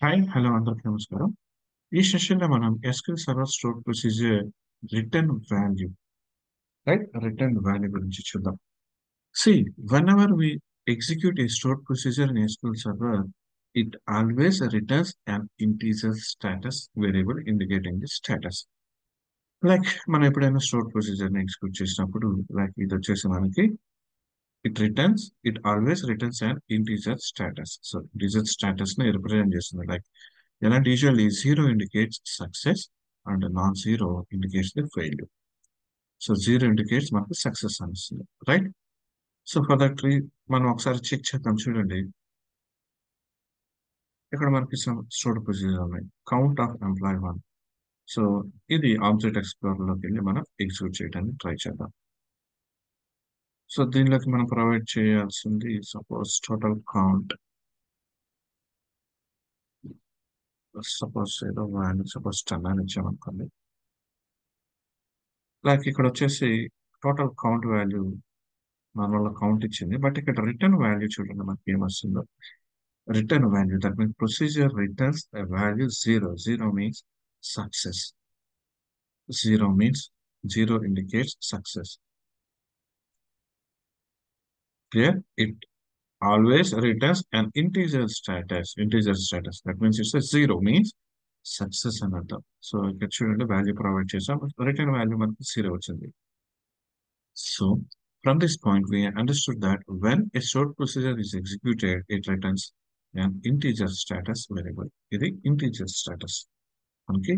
Hi hello అందరికీ నమస్కారం. ఈ సెషన్లో మనం SQL server store procedure return value return value గురించి చూద్దాం. See whenever we execute a stored procedure in SQL Server, it always returns an integer status variable indicating the status. Like మనం ఎప్పుడైనా store ప్రొసీజర్ని execute చేసినప్పుడు like ఇది వచ్చేసి మనకి it always returns an integer status. So integer status ని represent చేస్తుంది. Like elant usually zero indicates success and non-zero indicates the failure. So zero indicates మనకు success అనిస్తుంది, రైట్? సో ఫర్ దట్ మనం ఒకసారి చెక్ చేద్దాం. చూడండి, ఇక్కడ మనకి స్టోర్ ప్రొసీజర్ ఉన్నాయి. Count of employ 1. సో ఇది ఆబ్జెక్ట్ ఎక్స్ప్లోరర్ లోకి వెళ్ళి మనం ఎగ్జిక్యూట్ చేయడానికి ట్రై చేద్దాం. సో దీనిలోకి మనం ప్రొవైడ్ చేయాల్సింది సపోజ్ టోటల్ కౌంట్, సపోజ్ ఏదో వాల్యూ సపోజ్ 10 అని ఇచ్చామనుకోండి. లైక్ ఇక్కడ వచ్చేసి total count value normal count ఇచ్చింది, బట్ ఇక్కడ రిటర్న్ వాల్యూ చూడండి మనకి ఏమొస్తుందో. Return value, that means procedure returns value 0. 0 means success. 0 means 0 indicates success. Clear? It always returns an integer status. Integer status. That means it's a 0 means success అని అర్థం. So ఇక్కడ చూడండి value provide చేసాం, return value మనకి 0 వచ్చింది. So from this point, we understood that when a stored procedure is executed, it returns an integer status variable. ఇది integer status మనకి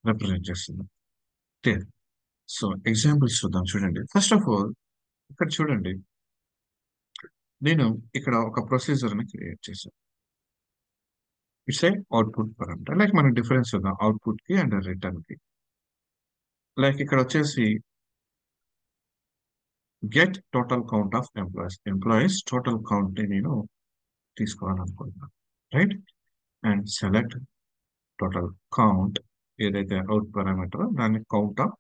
represent చేస్తుంది. క్లియర్? సో ఎగ్జాంపుల్స్ చూద్దాం. చూడండి, ఫస్ట్ ఆఫ్ ఆల్ ఇక్కడ చూడండి, నేను ఇక్కడ ఒక ప్రొసీజర్ని క్రియేట్ చేశాను. It's a output parameter. Like మనం డిఫరెన్స్ చూద్దాం అవుట్పుట్ కి అండ్ రిటర్న్ కి. లైక్ ఇక్కడ వచ్చేసి get total count of employees total count ని నేను తీసుకోవాలనుకుంటున్నాను, right? And select total count, ఏదైతే అవుట్ పారామీటర్ దాన్ని కౌంట్ ఆఫ్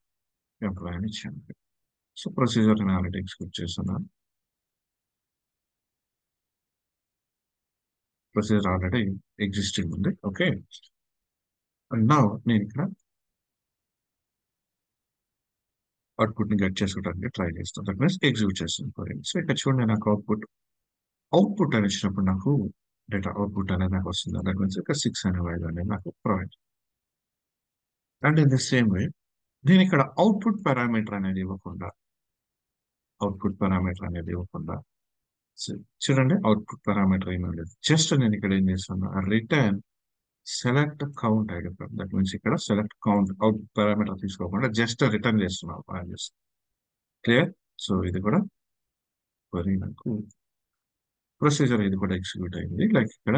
ఎంప్లాయీ అని ఇచ్చాను. సో ప్రొసీజర్ నేను ఆల్రెడీ ఎగ్జిక్యూట్ చేస్తున్నాను. ప్రొసీజర్ ఆల్రెడీ ఎగ్జిస్టింగ్ ఉంది. ఓకే, అండ్ నౌ నేను ఇక్కడ అవుట్పుట్ ని గెట్ చేసుకోవడానికి ట్రై చేస్తాను. దట్ మీన్స్ ఎగ్జిక్యూట్ చేస్తాను. సో ఇక్కడ చూడండి, నాకు అవుట్పుట్ అని ఇచ్చినప్పుడు నాకు డేటా అవుట్పుట్ అనేది నాకు వస్తుంది. దట్ మీన్స్ ఇక్కడ 6 అనే వాల్యూ అనేది నాకు provide. And in the same way నేను ఇక్కడ అవుట్పుట్ పారామీటర్ అనేది ఇవ్వకుండా చూడండి, అవుట్పుట్ పారామీటర్ ఏమీ లేదు. జస్ట్ నేను ఇక్కడ ఏం చేస్తాను, return select count ID. That means ఇక్కడ సెలెక్ట్ కౌంట్ అవుట్ పారామీటర్ తీసుకోకుండా జస్ట్ రిటర్న్ చేస్తున్నాను వాల్యూస్. క్లియర్? సో ఇది కూడా నాకు ప్రొసీజర్ ఇది కూడా ఎగ్జిక్యూట్ అయింది. లైక్ ఇక్కడ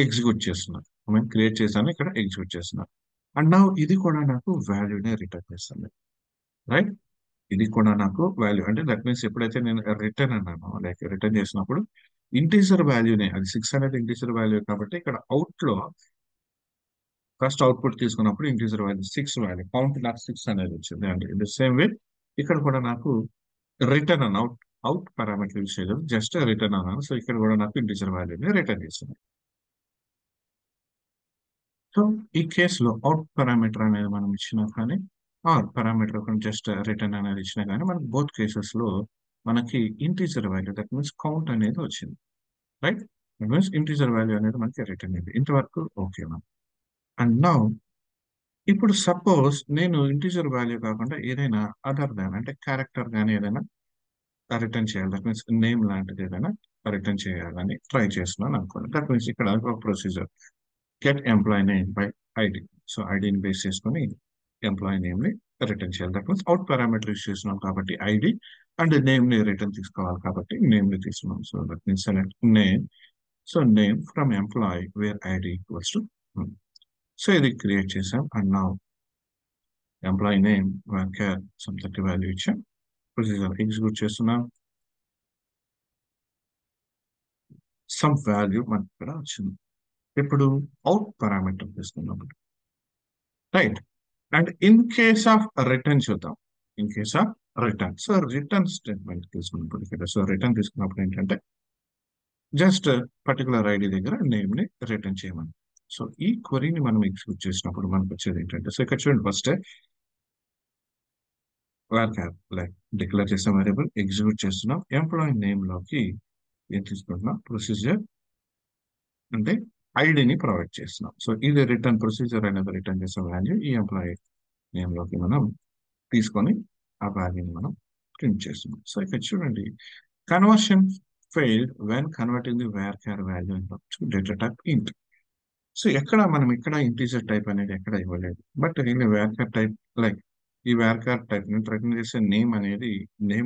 ఎగ్జిక్యూట్ చేస్తున్నాను, మేము క్రియేట్ చేశాను, ఇక్కడ ఎగ్జిక్యూట్ చేస్తున్నాను. అండ్ నా ఇది కూడా నాకు వాల్యూనే రిటర్న్ చేస్తుంది, రైట్? ఇది కూడా నాకు వాల్యూ అంటే దట్ మీన్స్ ఎప్పుడైతే నేను రిటర్న్ అన్నాను, లైక్ రిటర్న్ చేసినప్పుడు ఇంటీజర్ వాల్యూనే, అది 6 అనేది ఇంటీజర్ వాల్యూ కాబట్టి ఇక్కడ అవుట్ లో ఫస్ట్ అవుట్పుట్ తీసుకున్నప్పుడు ఇంటీజర్ వాల్యూ 6 వాల్యూ కౌంట్ నాకు 6 అనేది వచ్చింది. And in the same way ఇక్కడ కూడా నాకు రిటర్న్ అన్ అవుట్ పారామీటర్ యూజ్ చేయలేదు, జస్ట్ రిటర్న్ అన్నాను. సో ఇక్కడ కూడా నాకు ఇంటీజర్ వాల్యూని రిటర్న్ చేస్తుంది. సో ఈ కేసులో అవుట్ పారామీటర్ అనేది మనం ఇచ్చినా కానీ ఆర్ పారామీటర్ జస్ట్ రిటర్న్ అనేది ఇచ్చినా కానీ మనకి బోత్ కేసెస్ లో మనకి integer value that means count అనేది వచ్చింది, right? That means integer value అనేది మనకి రిటర్న్ అయింది. ఇంతవరకు ఓకే మ్యామ్. అండ్ నౌ ఇప్పుడు సపోజ్ నేను ఇంటీజర్ వాల్యూ కాకుండా ఏదైనా అదర్ దాన్ అంటే క్యారెక్టర్ కానీ ఏదైనా రిటర్న్ చేయాలి, దట్ మీన్స్ నేమ్ లాంటిది ఏదైనా రిటర్న్ చేయాలని ట్రై చేస్తున్నాను అనుకోండి. దట్ మీన్స్ ఇక్కడ ఒక procedure get employee name by ID. So ఐడిని బేస్ చేసుకొని ఎంప్లాయీ నేమ్ ని రిటర్న్ చేయాలి. That means out parameter use చేస్తున్నాం కాబట్టి ఐడి అండ్ నేమ్ ని రిటర్న్ తీసుకోవాలి కాబట్టి నేమ్ ని తీసుకున్నాం. So that means select name. So name from employee wear ID equals to. So ఇది క్రియేట్ చేసాం. అండ్ నా employee name care some 30 value ఇచ్చాం. ప్రొసీజర్ ఎగ్జిక్యూట్ చేస్తున్నాం. సమ్ వాల్యూ మనకి ఇక్కడ వచ్చింది. ఇప్పుడు అవుట్ పారామీటర్ తీసుకున్నప్పుడు, right? And in case of return చూద్దాం. In case of return, so return statement తీసుకున్నప్పుడు ఇక్కడ సో రిటర్న్ తీసుకున్నప్పుడు ఏంటంటే జస్ట్ పర్టికులర్ ఐడి దగ్గర నేమ్ ని రిటర్న్ చేయమని. సో ఈ క్వరీని మనం ఎగ్జిక్యూట్ చేసినప్పుడు మనకు వచ్చేది ఏంటంటే, సో ఇక్కడ చూడండి ఫస్ట్ varchar లైక్ డిక్లేర్ చేసిన వేరియబుల్ ఎగ్జిక్యూట్ చేస్తున్నాం. ఎంప్లాయీ నేమ్ లోకి ఏం తీసుకుంటున్నాం, ప్రొసీజర్ అంటే ఐడిని ప్రొవైడ్ చేస్తున్నాం. సో ఇది రిటర్న్ ప్రొసీజర్ అనేది రిటర్న్ చేసే వాల్యూ ఈ ఎంప్లాయీ నేమ్ లోకి మనం తీసుకొని ఆ వాల్యూని మనం ప్రింట్ చేస్తున్నాం. సో ఇక్కడ చూడండి, conversion failed when converting the varchar value to data type ఇంట్. సో ఎక్కడ మనం ఇక్కడ ఇంటీజర్ టైప్ అనేది ఎక్కడ ఇవ్వలేదు, బట్ దీన్ని varchar టైప్ లైక్ ఈ varchar టైప్ ని రిటర్న్ చేసే నేమ్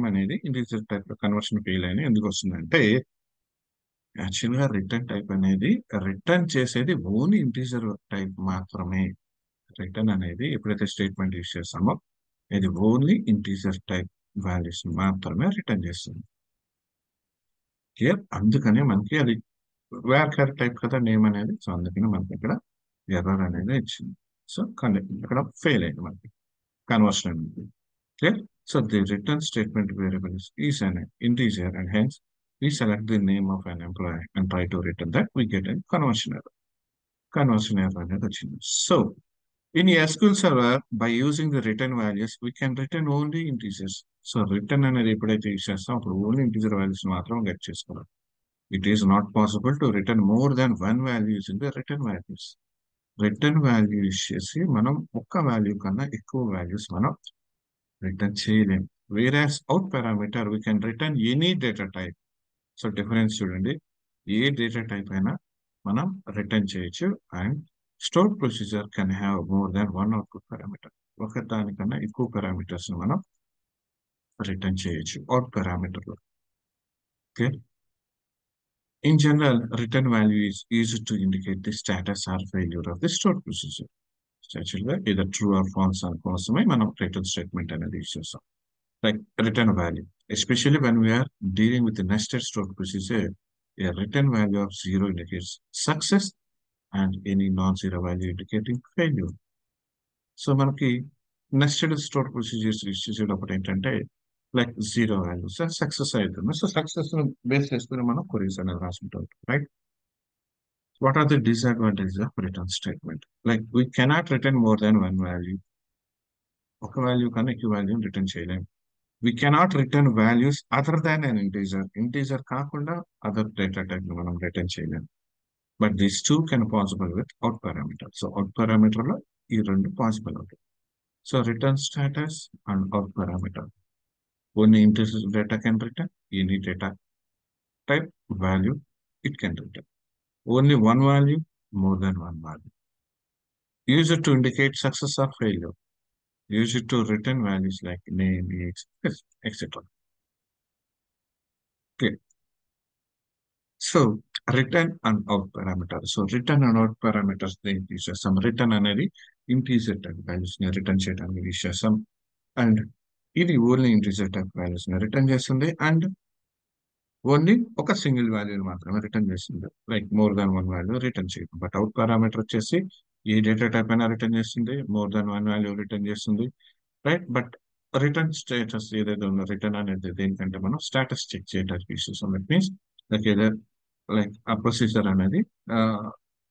అనేది ఇంటీజర్ టైప్ కన్వర్షన్ ఫెయిల్ అని ఎందుకు వస్తుందంటే, యాక్చువల్ గా రిటర్న్ టైప్ అనేది రిటర్న్ చేసేది ఓన్లీ ఇంటీజర్ టైప్ మాత్రమే. రిటర్న్ అనేది ఎప్పుడైతే స్టేట్మెంట్ యూస్ చేస్తామో ఇది ఓన్లీ ఇంటీజర్ టైప్ వాల్యూస్ మాత్రమే రిటర్న్ చేస్తుంది. క్లియర్? అందుకనే మనకి అది varchar టైప్ కదా నేమ్ అనేది. సో అందుకనే మనకి ఇక్కడ ఎర్రర్ అనేది ఇచ్చింది. సో కానీ ఇక్కడ ఫెయిల్ అయింది మనకి కన్వర్షన్ అనేది. Clear? So the return statement variable is an integer and hence we select the name of an employee and try to return that, we get a conversion error. Conversion error అనేది వచ్చింది. So in SQL Server, by using the return values, we can return only integers. So return అనేది ఎప్పుడైతే use చేస్తాం అప్పుడు only integer values మాత్రం get చేసుకోవాలి. It is not possible to return more than one value using the return values. Return value use చేసి మనం ఒక్క value కన్నా ఎక్కువ వాల్యూస్ మనం రిటర్న్ చేయలేం. Whereas out parameter we can return any data type. So difference చూడండి, ఏ data type అయినా మనం రిటర్న్ చేయొచ్చు. And store procedure can have more than one output parameter. ఒక దానికన్నా ఎక్కువ పారామీటర్స్ మనం రిటర్న్ చేయొచ్చు అవుట్ పారామీటర్ లో. Okay. In general, return value is used to indicate the status or failure of the stored procedure. Actually, either true or false అని కోసమే మనం return statement అనేది యూస్ చేస్తాం. Like return value, especially when we are dealing with the nested stored procedure, a return value of 0 indicates success and any non-zero value indicating failure. So మనకి nested store procedures use చేసేటప్పుడు ఏంటంటే like 0 values success అవుతుంది. So success base చేసుకుని మనం queries అనేది రాసుకుంటాం, right? What are the disadvantages of return statement? Like we cannot return more than one value. ఒక value కన్నా ఎక్కువ వాల్యూ రిటర్న్ చేయలేం. We cannot return values other than an integer. Integer కాకుండా other data type ని మనం return చేయలేం. But these two can possible with out parameter. So out parameter లో ఈ రెండు పాసిబుల్ అవుతాయి. So return status and out parameter. Only integer data can return, any data type value it can return. Only one value, more than one value. Use it to indicate success or failure. Use it to return values like name, age, etc. Okay. So return and out parameter. So return and out parameters దేనికి use చేస్తాం? Return అనేది integer type values ని return చేయడానికి use చేస్తాం. And ఇది only integer type values ని return చేస్తుంది. And only ఒక సింగిల్ వాల్యూని మాత్రమే రిటర్న్ చేస్తుంది. Like more than one value return చేయదు. బట్ అవుట్ పారామీటర్ వచ్చేసి ఏ డేటా టైప్ అయినా రిటర్న్ చేస్తుంది, more than one value return చేస్తుంది, రైట్? బట్ రిటర్న్ స్టేటస్ ఏదైతే ఉందో రిటర్న్ అనేది దేనికంటే మనం స్టేటస్ చెక్ చేయడానికి యూస్ చేస్తాం. దట్ మీన్స్ లైక్ ఏదైతే లైక్ ఆ ప్రొసీజర్ అనేది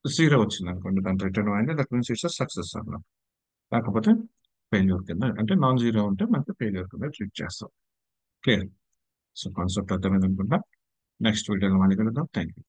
0 వచ్చింది అనుకోండి, దాని return value that means it's success అన్నమాట. కాకపోతే ఫెయిల్యూర్ కింద అంటే నాన్ జీరో ఉంటే మనకి ఫెయిల్యూర్ కింద ట్రీట్ చేస్తాం. క్లియర్? సో కాన్సెప్ట్ అర్థమైంది అనుకుంటా. నెక్స్ట్ వీడియోలో మళ్ళీ కలుద్దాం. Thank you.